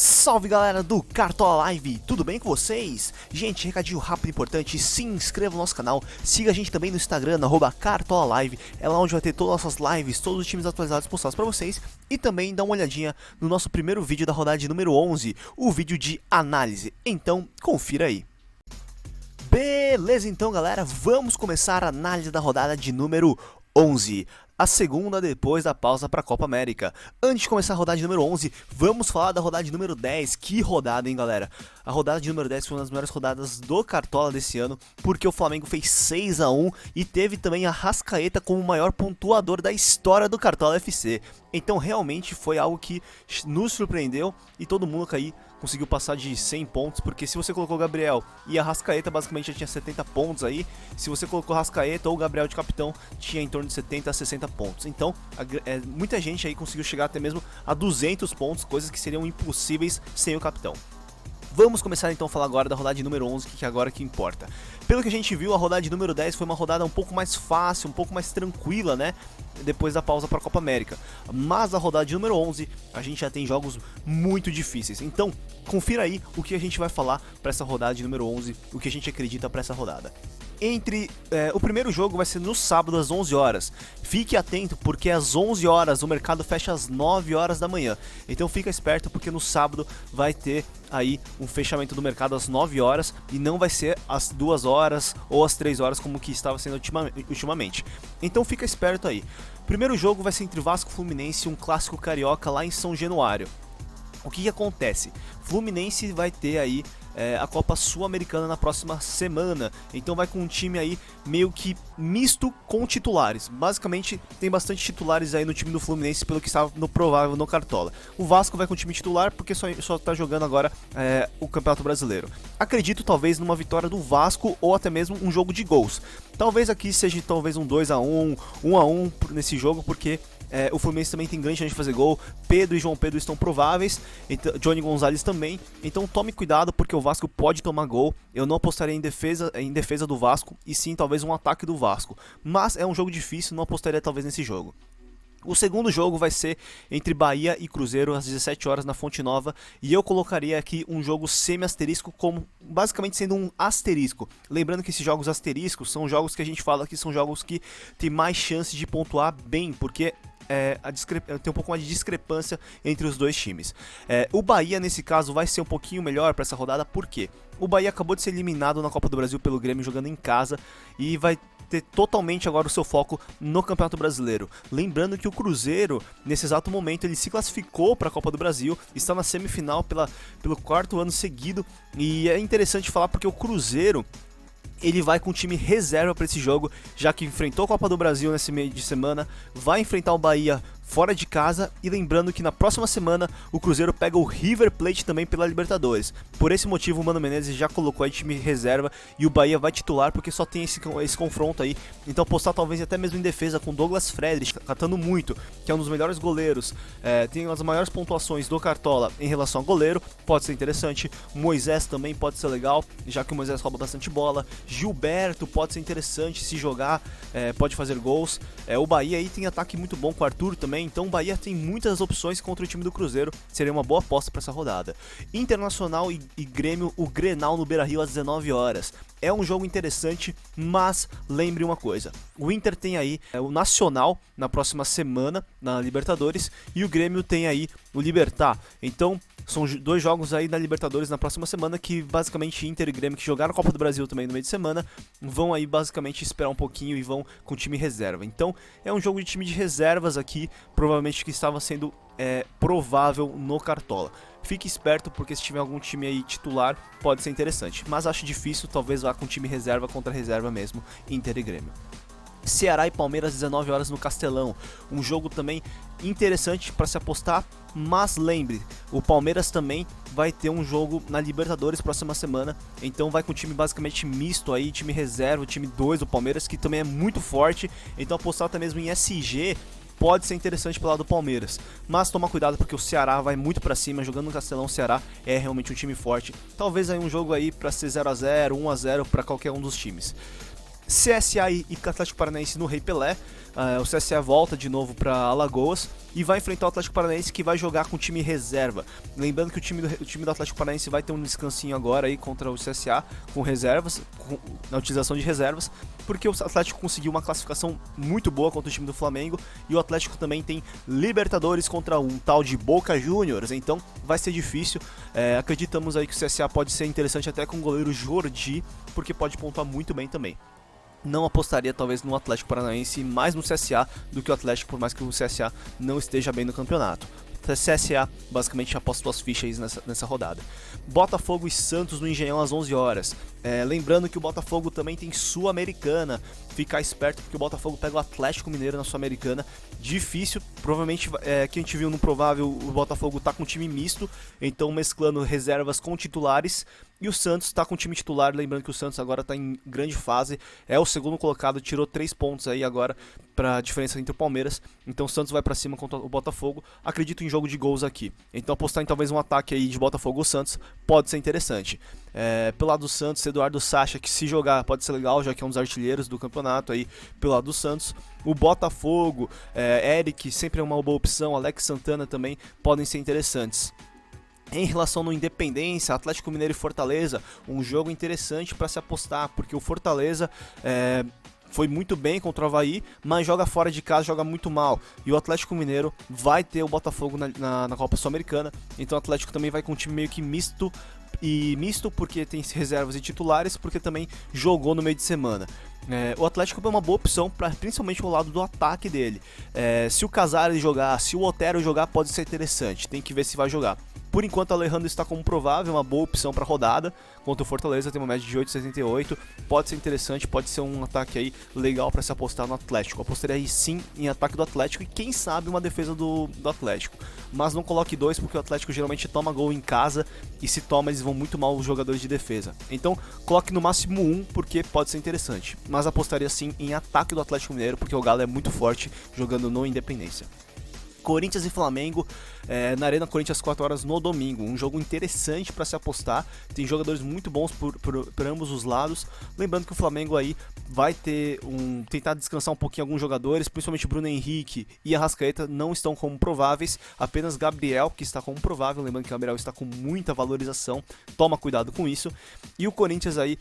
Salve galera do Cartola Live, tudo bem com vocês? Gente, recadinho rápido e importante, se inscreva no nosso canal, siga a gente também no Instagram, @Cartola Live, é lá onde vai ter todas as nossas lives, todos os times atualizados postados pra vocês, e também dá uma olhadinha no nosso primeiro vídeo da rodada de número 11, o vídeo de análise, então confira aí. Beleza então galera, vamos começar a análise da rodada de número 11. A segunda depois da pausa para a Copa América. Antes de começar a rodada de número 11, vamos falar da rodada de número 10. Que rodada, hein, galera? A rodada de número 10 foi uma das melhores rodadas do Cartola desse ano, porque o Flamengo fez 6-1 e teve também a Arrascaeta como o maior pontuador da história do Cartola FC. Então realmente foi algo que nos surpreendeu e todo mundo aí conseguiu passar de 100 pontos, porque se você colocou o Gabriel e a Arrascaeta, basicamente já tinha 70 pontos aí. Se você colocou o Arrascaeta ou o Gabriel de capitão, tinha em torno de 70 a 60 pontos. Então, muita gente aí conseguiu chegar até mesmo a 200 pontos, coisas que seriam impossíveis sem o capitão. Vamos começar então a falar agora da rodada de número 11, que é agora que importa. Pelo que a gente viu, a rodada de número 10 foi uma rodada um pouco mais fácil, um pouco mais tranquila, né? Depois da pausa para a Copa América. Mas a rodada de número 11, a gente já tem jogos muito difíceis. Então, confira aí o que a gente vai falar para essa rodada de número 11, o que a gente acredita para essa rodada. O primeiro jogo vai ser no sábado às 11 horas. Fique atento porque às 11 horas o mercado fecha às 9 horas da manhã. Então fica esperto porque no sábado vai ter aí um fechamento do mercado às 9 horas e não vai ser às 2 horas ou às 3 horas como que estava sendo ultimamente. Então fica esperto aí. O primeiro jogo vai ser entre Vasco e Fluminense, um clássico carioca lá em São Januário. O que acontece? Fluminense vai ter aí a Copa Sul-Americana na próxima semana, então vai com um time aí meio que misto com titulares. Basicamente tem bastante titulares aí no time do Fluminense, pelo que estava no provável no Cartola. O Vasco vai com o time titular porque só está jogando agora o Campeonato Brasileiro. Acredito talvez numa vitória do Vasco ou até mesmo um jogo de gols. Talvez aqui seja talvez um 2-1, 1-1 nesse jogo, porque o Fluminense também tem grande chance de fazer gol. Pedro e João Pedro estão prováveis, então, Johnny Gonzalez também. Então tome cuidado porque o Vasco pode tomar gol. Eu não apostaria em defesa do Vasco, e sim talvez um ataque do Vasco. Mas é um jogo difícil, não apostaria talvez nesse jogo. O segundo jogo vai ser entre Bahia e Cruzeiro às 17 horas na Fonte Nova, e eu colocaria aqui um jogo semi-asterisco como basicamente sendo um asterisco. Lembrando que esses jogos asteriscos são jogos que a gente fala que são jogos que tem mais chance de pontuar bem, porque tem um pouco mais de discrepância entre os dois times. O Bahia nesse caso vai ser um pouquinho melhor para essa rodada, porque o Bahia acabou de ser eliminado na Copa do Brasil pelo Grêmio jogando em casa e vai ter totalmente agora o seu foco no Campeonato Brasileiro. Lembrando que o Cruzeiro, nesse exato momento, ele se classificou para a Copa do Brasil, está na semifinal pelo quarto ano seguido, e é interessante falar porque o Cruzeiro ele vai com o time reserva para esse jogo, já que enfrentou a Copa do Brasil nesse meio de semana, vai enfrentar o Bahia fora de casa, e lembrando que na próxima semana o Cruzeiro pega o River Plate também pela Libertadores. Por esse motivo o Mano Menezes já colocou aí time reserva e o Bahia vai titular porque só tem esse confronto aí. Então apostar talvez até mesmo em defesa com Douglas Friedrich, catando muito, que é um dos melhores goleiros, tem as maiores pontuações do Cartola em relação a goleiro, pode ser interessante. Moisés também pode ser legal, já que o Moisés rouba bastante bola. Gilberto pode ser interessante se jogar, pode fazer gols. O Bahia aí tem ataque muito bom com o Arthur também. Então o Bahia tem muitas opções contra o time do Cruzeiro, seria uma boa aposta para essa rodada. Internacional e Grêmio, o Grenal no Beira-Rio às 19 horas. É um jogo interessante, mas lembre uma coisa, o Inter tem aí o Nacional na próxima semana na Libertadores e o Grêmio tem aí o Libertad. Então são dois jogos aí na Libertadores na próxima semana que basicamente Inter e Grêmio, que jogaram a Copa do Brasil também no meio de semana, vão aí basicamente esperar um pouquinho e vão com o time reserva. Então é um jogo de time de reservas aqui, provavelmente que estava sendo provável no Cartola. Fique esperto porque se tiver algum time aí titular pode ser interessante, mas acho difícil, talvez vá com time reserva contra reserva mesmo, Inter e Grêmio. Ceará e Palmeiras às 19 horas no Castelão, um jogo também interessante para se apostar, mas lembre, o Palmeiras também vai ter um jogo na Libertadores próxima semana, então vai com o time basicamente misto aí, time reserva, o time 2 do Palmeiras, que também é muito forte, então apostar até mesmo em SG pode ser interessante pelo lado do Palmeiras, mas toma cuidado porque o Ceará vai muito pra cima, jogando no Castelão. O Ceará é realmente um time forte, talvez aí um jogo aí pra ser 0-0, 1-0 pra qualquer um dos times. CSA e Atlético Paranaense no Rei Pelé. O CSA volta de novo para Alagoas e vai enfrentar o Atlético Paranaense, que vai jogar com o time reserva. Lembrando que o time do Atlético Paranaense vai ter um descansinho agora aí contra o CSA com reservas, na utilização de reservas, porque o Atlético conseguiu uma classificação muito boa contra o time do Flamengo, e o Atlético também tem Libertadores contra um tal de Boca Juniors, então vai ser difícil. Acreditamos aí que o CSA pode ser interessante até com o goleiro Jordi, porque pode pontuar muito bem também. Não apostaria talvez no Atlético Paranaense, mais no CSA do que o Atlético, por mais que o CSA não esteja bem no campeonato. CSA basicamente aposta suas fichas nessa rodada. Botafogo e Santos no Engenhão às 11 horas. Lembrando que o Botafogo também tem Sul-Americana. Ficar esperto porque o Botafogo pega o Atlético Mineiro na Sul-Americana. Difícil, provavelmente que a gente viu no provável, o Botafogo tá com um time misto, então mesclando reservas com titulares. E o Santos tá com o time titular, lembrando que o Santos agora tá em grande fase, é o segundo colocado, tirou 3 pontos aí agora pra diferença entre o Palmeiras, então o Santos vai pra cima contra o Botafogo. Acredito em jogo de gols aqui, então apostar em talvez um ataque aí de Botafogo ou Santos pode ser interessante. Pelo lado do Santos, Eduardo Sacha, que se jogar pode ser legal, já que é um dos artilheiros do campeonato aí pelo lado do Santos. O Botafogo, Eric sempre é uma boa opção, Alex Santana também podem ser interessantes. Em relação no Independência, Atlético Mineiro e Fortaleza, um jogo interessante para se apostar, porque o Fortaleza foi muito bem contra o Avaí, mas joga fora de casa, joga muito mal. E o Atlético Mineiro vai ter o Botafogo na Copa Sul-Americana, então o Atlético também vai com um time meio que misto, e misto porque tem reservas e titulares, porque também jogou no meio de semana. O Atlético é uma boa opção, principalmente o lado do ataque dele. Se o Casares jogar, se o Otero jogar, pode ser interessante, tem que ver se vai jogar. Por enquanto, o Alejandro está como provável, uma boa opção para rodada. Contra o Fortaleza, tem uma média de 8,78. Pode ser interessante, pode ser um ataque aí legal para se apostar no Atlético. Apostaria aí sim em ataque do Atlético e quem sabe uma defesa do Atlético. Mas não coloque 2 porque o Atlético geralmente toma gol em casa e se toma eles vão muito mal os jogadores de defesa. Então coloque no máximo 1 porque pode ser interessante. Mas apostaria sim em ataque do Atlético Mineiro porque o Galo é muito forte jogando no Independência. Corinthians e Flamengo na Arena Corinthians às 4 horas no domingo. Um jogo interessante para se apostar. Tem jogadores muito bons por ambos os lados. Lembrando que o Flamengo aí vai tentar descansar um pouquinho alguns jogadores, principalmente Bruno Henrique e Arrascaeta não estão como prováveis. Apenas Gabriel que está como provável. Lembrando que Gabriel está com muita valorização. Toma cuidado com isso. E o Corinthians aí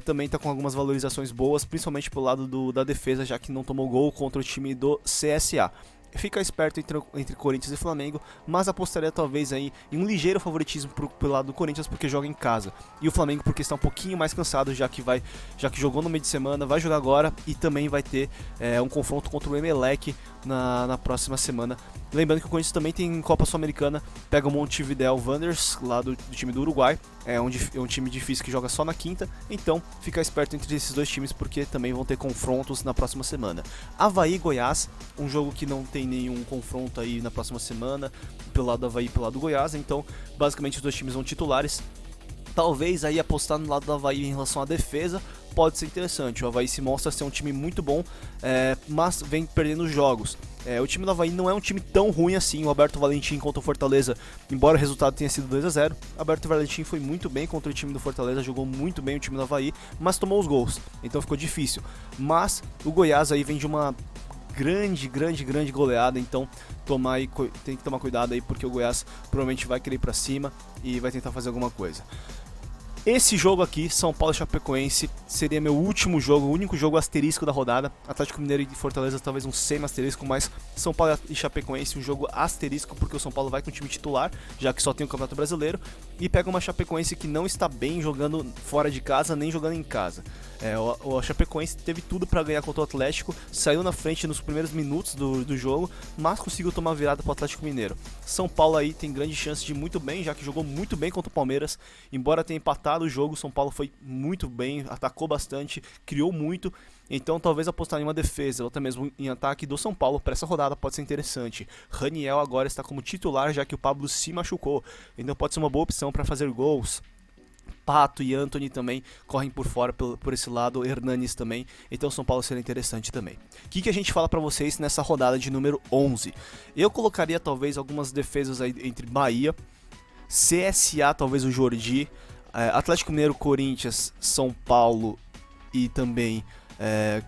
também está com algumas valorizações boas, principalmente pelo lado da defesa, já que não tomou gol contra o time do CSA. Fica esperto entre Corinthians e Flamengo, mas apostaria talvez aí em um ligeiro favoritismo pelo lado do Corinthians porque joga em casa. E o Flamengo porque está um pouquinho mais cansado, já que jogou no meio de semana, vai jogar agora e também vai ter um confronto contra o Emelec na próxima semana. Lembrando que o Corinthians também tem Copa Sul-Americana, pega o Montevideo Wanderers, lá do time do Uruguai, é um time difícil que joga só na quinta, então fica esperto entre esses dois times porque também vão ter confrontos na próxima semana. Avaí e Goiás, um jogo que não tem nenhum confronto aí na próxima semana, pelo lado do Avaí e pelo lado do Goiás, então basicamente os dois times são titulares. Talvez aí apostar no lado do Avaí em relação à defesa pode ser interessante. O Avaí se mostra ser um time muito bom, mas vem perdendo jogos. O time do Avaí não é um time tão ruim assim. O Alberto Valentim contra o Fortaleza, embora o resultado tenha sido 2-0, Alberto Valentim foi muito bem contra o time do Fortaleza, jogou muito bem o time do Avaí, mas tomou os gols, então ficou difícil. Mas o Goiás aí vem de uma grande goleada, então tem que tomar cuidado aí porque o Goiás provavelmente vai querer ir pra cima e vai tentar fazer alguma coisa. Esse jogo aqui, São Paulo e Chapecoense, seria meu último jogo, o único jogo asterisco da rodada. Atlético Mineiro e Fortaleza talvez um semi-asterisco, mas São Paulo e Chapecoense um jogo asterisco, porque o São Paulo vai com o time titular, já que só tem o Campeonato Brasileiro, e pega uma Chapecoense que não está bem jogando fora de casa, nem jogando em casa. O Chapecoense teve tudo para ganhar contra o Atlético, saiu na frente nos primeiros minutos do jogo, mas conseguiu tomar virada para o Atlético Mineiro. São Paulo aí tem grande chance de ir muito bem, já que jogou muito bem contra o Palmeiras, embora tenha empatado o jogo, São Paulo foi muito bem, atacou bastante, criou muito, então talvez apostar em uma defesa ou até mesmo em ataque do São Paulo para essa rodada pode ser interessante. Raniel agora está como titular, já que o Pablo se machucou, então pode ser uma boa opção para fazer gols. Pato e Antony também correm por fora por esse lado, Hernanes também, então São Paulo seria interessante também. O que a gente fala pra vocês nessa rodada de número 11? Eu colocaria talvez algumas defesas aí entre Bahia, CSA, talvez o Jordi, Atlético Mineiro, Corinthians, São Paulo e também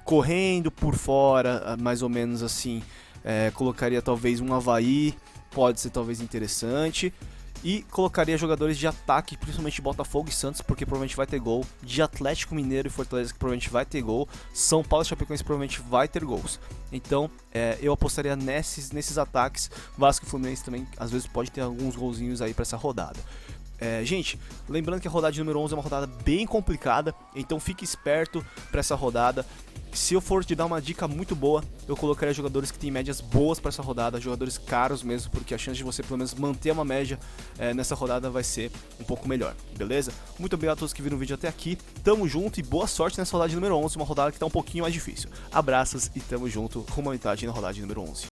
correndo por fora, mais ou menos assim. Colocaria talvez um Avaí, pode ser talvez interessante. E colocaria jogadores de ataque, principalmente Botafogo e Santos, porque provavelmente vai ter gol. De Atlético Mineiro e Fortaleza, que provavelmente vai ter gol. São Paulo e Chapecoense provavelmente vai ter gols. Então eu apostaria nesses ataques. Vasco e Fluminense também, às vezes pode ter alguns golzinhos aí para essa rodada. Gente, lembrando que a rodada de número 11 é uma rodada bem complicada, então fique esperto para essa rodada. Se eu for te dar uma dica muito boa, eu colocaria jogadores que têm médias boas para essa rodada, jogadores caros mesmo, porque a chance de você pelo menos manter uma média nessa rodada vai ser um pouco melhor, beleza? Muito obrigado a todos que viram o vídeo até aqui, tamo junto e boa sorte nessa rodada de número 11, uma rodada que tá um pouquinho mais difícil. Abraços e tamo junto, rumo à metade na rodada de número 11.